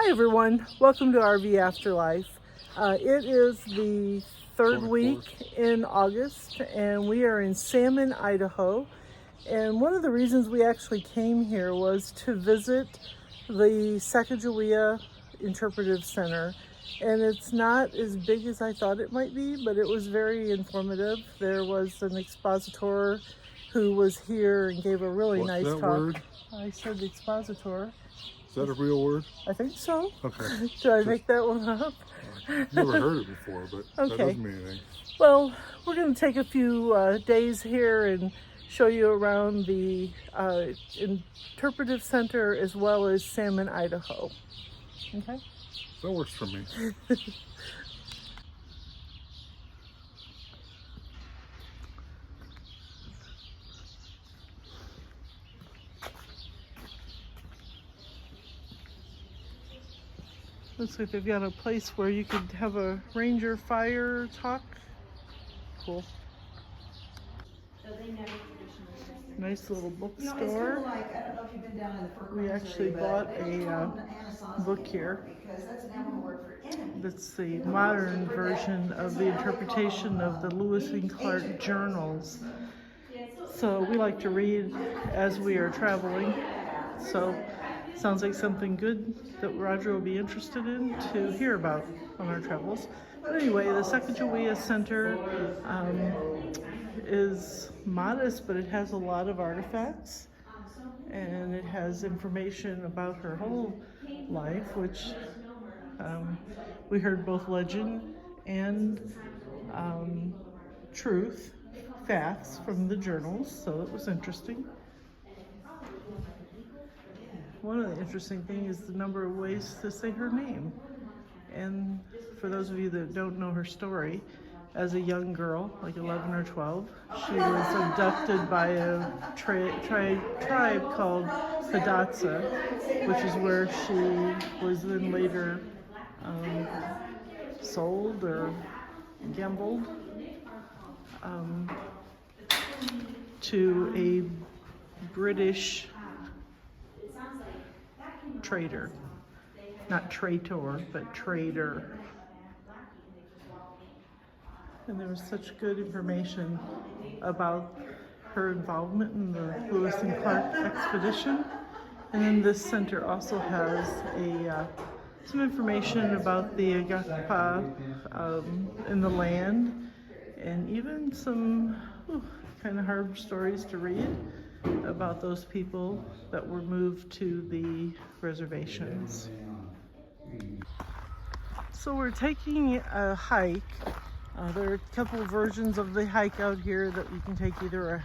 Hi everyone, welcome to RV Afterlife. It is the third week in August and we are in Salmon, Idaho. And one of the reasons we actually came here was to visit the Sacagawea Interpretive Center. And it's not as big as I thought it might be, but it was very informative. There was an expositor who was here and gave a really nice talk. Word? I said expositor. Is that a real word? I think so. Okay. Did I make that one up? Never heard it before, but okay. That doesn't mean anything. Well, we're going to take a few days here and show you around the Interpretive Center as well as Salmon, Idaho. Okay? That works for me. Looks like they've got a place where you could have a ranger fire talk. Cool. Nice little bookstore. We actually bought a book here. That's the modern version of the interpretation of the Lewis and Clark journals. So we like to read as we are traveling. So sounds like something good that Roger will be interested in to hear about on our travels. But anyway, the Sacagawea Center is modest, but it has a lot of artifacts. And it has information about her whole life, which we heard both legend and truth, facts from the journals, so it was interesting. One of the interesting things is the number of ways to say her name. And for those of you that don't know her story, as a young girl, like 11 or 12, she was abducted by a tribe called Hidatsa, which is where she was then later sold or gambled to a British trader. Not traitor, but trader. And there was such good information about her involvement in the Lewis and Clark expedition. And then this center also has some information about the Agakpa in the land, and even some kind of hard stories to read about those people that were moved to the reservations. So we're taking a hike. There are a couple of versions of the hike out here that you can take, either a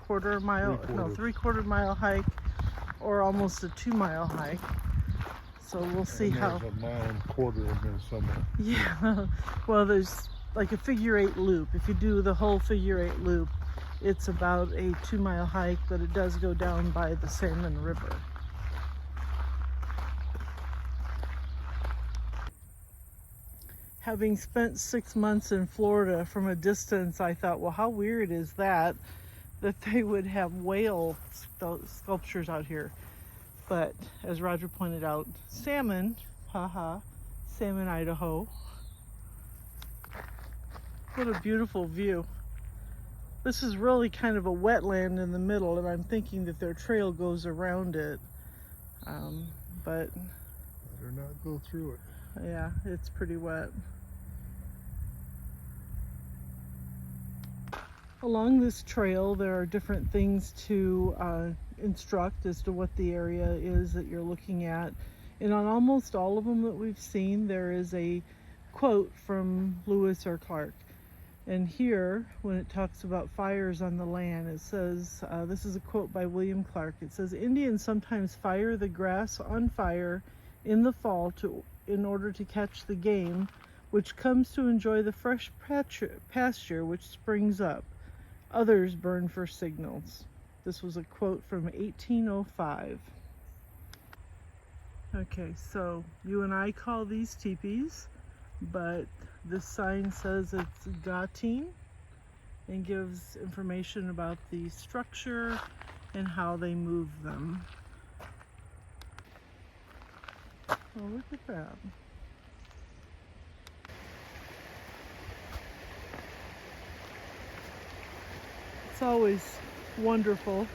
three-quarter mile hike or almost a 2-mile hike. So we'll see how. There's a mile and a quarter in there somewhere. Yeah, well, there's like a figure-8 loop. If you do the whole figure-8 loop, it's about a 2-mile hike, but it does go down by the Salmon River. Having spent 6 months in Florida from a distance, I thought, well, how weird is that they would have whale sculptures out here. But as Roger pointed out, salmon, Salmon, Idaho. What a beautiful view. This is really kind of a wetland in the middle, and I'm thinking that their trail goes around it. But better not go through it. Yeah, it's pretty wet. Along this trail, there are different things to instruct as to what the area is that you're looking at. And on almost all of them that we've seen, there is a quote from Lewis or Clark. And here, when it talks about fires on the land, it says, this is a quote by William Clark. It says, "Indians sometimes fire the grass on fire in the fall in order to catch the game, which comes to enjoy the fresh pasture which springs up. Others burn for signals." This was a quote from 1805. Okay, so you and I call these teepees, but this sign says it's gatine and gives information about the structure and how they move them. Oh, look at that. It's always wonderful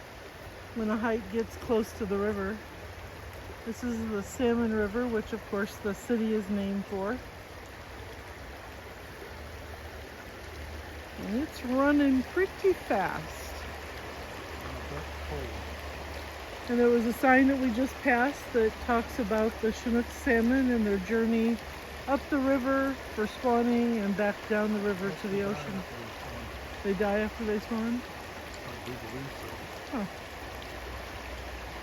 when a hike gets close to the river. This is the Salmon River, which of course the city is named for. And it's running pretty fast. And there was a sign that we just passed that talks about the Chinook salmon and their journey up the river for spawning and back down the river to the ocean. They die after they spawn? I do believe so. Huh.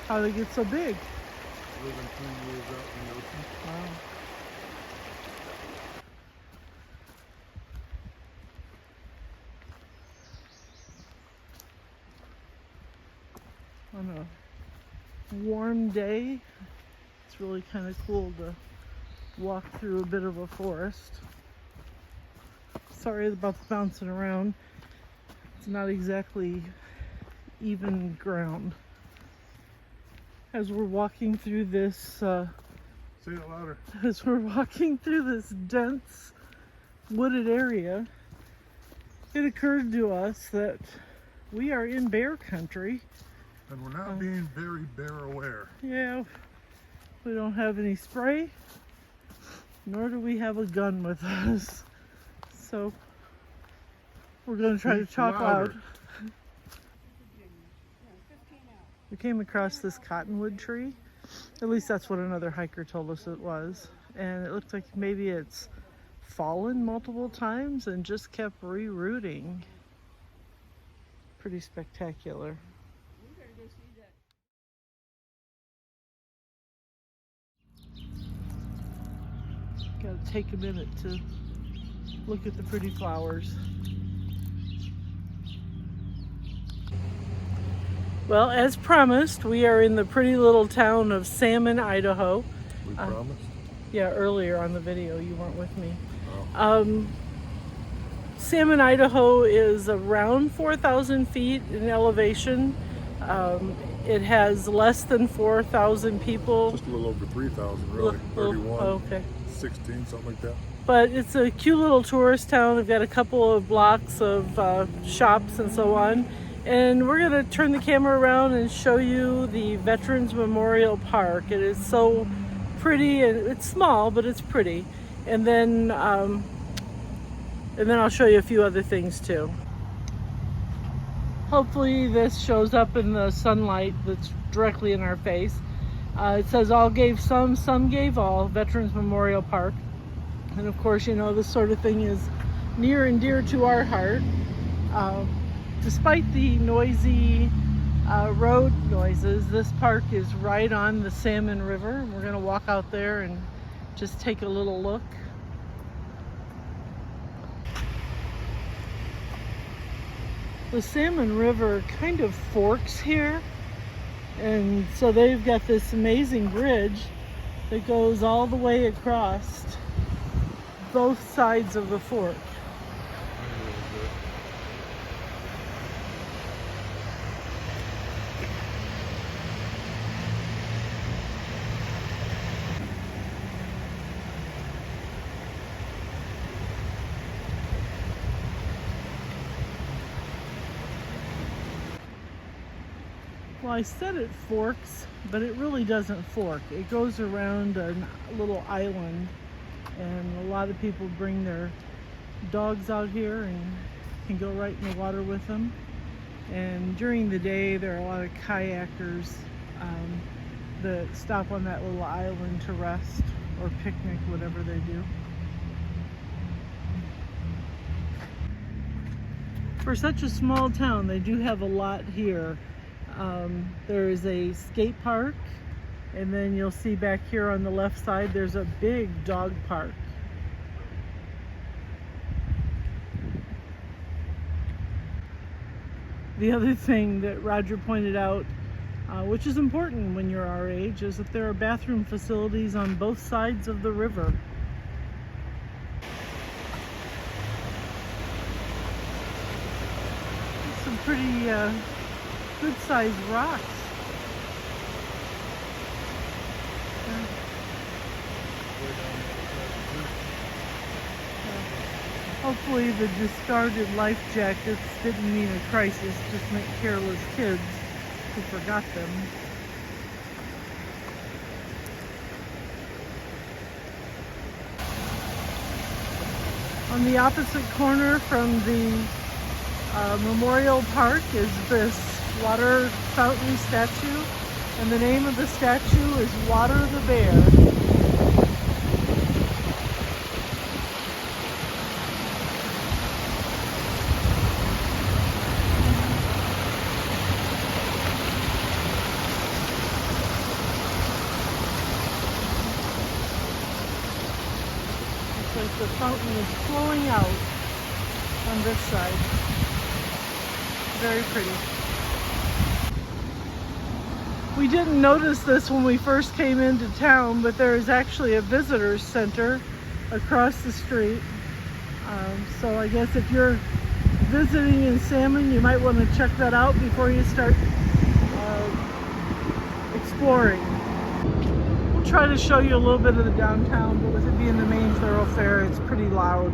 How they get so big? Living 2 years out in the ocean. Wow. On a warm day, it's really kind of cool to walk through a bit of a forest. Sorry about the bouncing around. It's not exactly even ground. As we're walking through this, Say it louder. as we're walking through this dense wooded area, it occurred to us that we are in bear country. And we're not being very bear aware. Yeah, we don't have any spray, nor do we have a gun with us. So we're going to try to talk loud. We came across this cottonwood tree. At least that's what another hiker told us it was. And it looked like maybe it's fallen multiple times and just kept rerooting. Pretty spectacular. Gotta take a minute to look at the pretty flowers. Well, as promised, we are in the pretty little town of Salmon, Idaho. We promised? Yeah, earlier on the video, you weren't with me. Oh. Salmon, Idaho is around 4,000 feet in elevation. It has less than 4,000 people. Just a little over 3,000, really. 31, oh, okay. 16, something like that. But it's a cute little tourist town. They've got a couple of blocks of shops and so on. And we're gonna turn the camera around and show you the Veterans Memorial Park. It is so pretty, and it's small, but it's pretty. And then I'll show you a few other things too. Hopefully this shows up in the sunlight that's directly in our face. It says all gave some gave all, Veterans Memorial Park. And of course, you know, this sort of thing is near and dear to our heart. Despite the noisy road noises, this park is right on the Salmon River. We're gonna walk out there and just take a little look. The Salmon River kind of forks here, and so they've got this amazing bridge that goes all the way across both sides of the fork. Well, I said it forks, but it really doesn't fork. It goes around a little island, and a lot of people bring their dogs out here and can go right in the water with them. And during the day, there are a lot of kayakers that stop on that little island to rest or picnic, whatever they do. For such a small town, they do have a lot here. There is a skate park, and then you'll see back here on the left side there's a big dog park. The other thing that Roger pointed out, which is important when you're our age, is that there are bathroom facilities on both sides of the river. Some pretty good-sized rocks. Hopefully the discarded life jackets didn't mean a crisis, just meant careless kids who forgot them. On the opposite corner from the Memorial Park is this water fountain statue, and the name of the statue is Water the Bear. Like the fountain is flowing out on this side. Very pretty. We didn't notice this when we first came into town, but there is actually a visitor's center across the street. So I guess if you're visiting in Salmon, you might want to check that out before you start exploring. Try to show you a little bit of the downtown, but with it being the main thoroughfare, it's pretty loud.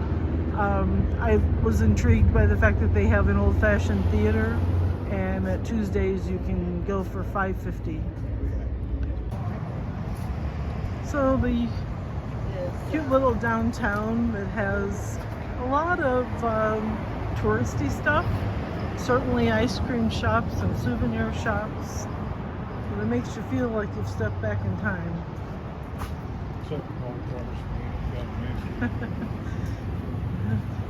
I was intrigued by the fact that they have an old-fashioned theater, and at Tuesdays you can go for $5.50. So the cute little downtown that has a lot of touristy stuff, certainly ice cream shops and souvenir shops. It makes you feel like you've stepped back in time.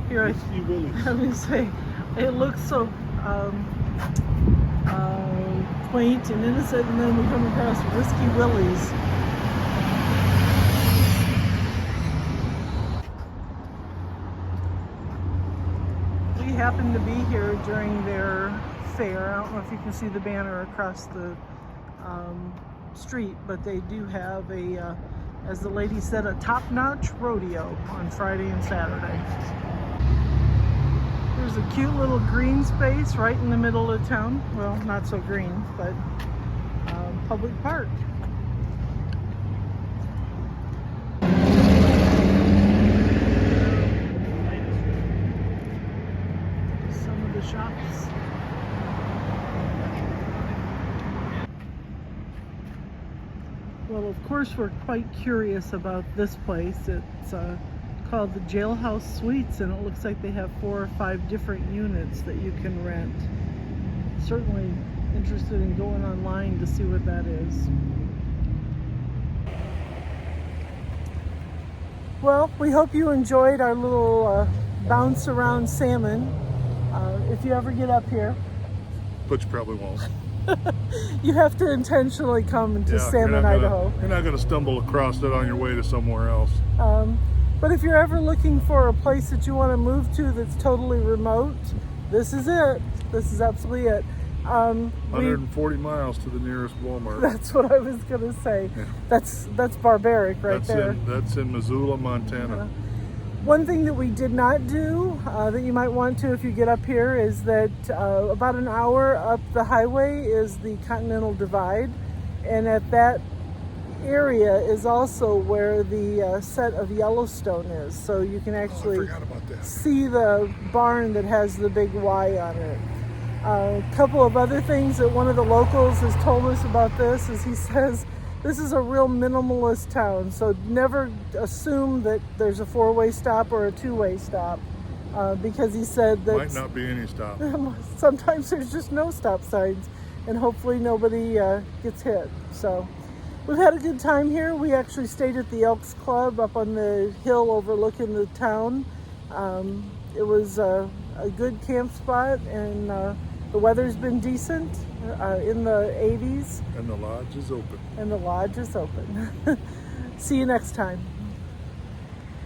Here I would say it looks so quaint and innocent, and then we come across Whiskey Willie's. We happened to be here during their fair. I don't know if you can see the banner across the street, but they do have a as the lady said, a top-notch rodeo on Friday and Saturday. There's a cute little green space right in the middle of town. Well, not so green, but public park. Some of the shops. Well, of course, we're quite curious about this place. It's called the Jailhouse Suites, and it looks like they have 4 or 5 different units that you can rent. Certainly interested in going online to see what that is. Well, we hope you enjoyed our little bounce around Salmon. If you ever get up here. But you probably won't. You have to intentionally come into Salmon, Idaho. You're not going to stumble across it on your way to somewhere else. But if you're ever looking for a place that you want to move to that's totally remote, this is it. This is absolutely it. 140 miles to the nearest Walmart. That's what I was going to say. Yeah. That's barbaric there. That's in Missoula, Montana. One thing that we did not do that you might want to if you get up here is that about an hour up the highway is the Continental Divide, and at that area is also where the set of Yellowstone is, so you can actually see the barn that has the big Y on it. A couple of other things that one of the locals has told us about this is he says this is a real minimalist town, so never assume that there's a 4-way stop or a 2-way stop, because he said that might not be any stop. Sometimes there's just no stop signs, and hopefully nobody gets hit. So we've had a good time here. We actually stayed at the Elks Club up on the hill overlooking the town. It was a good camp spot, and the weather's been decent, in the 80s. And the lodge is open. And the lodge is open. See you next time.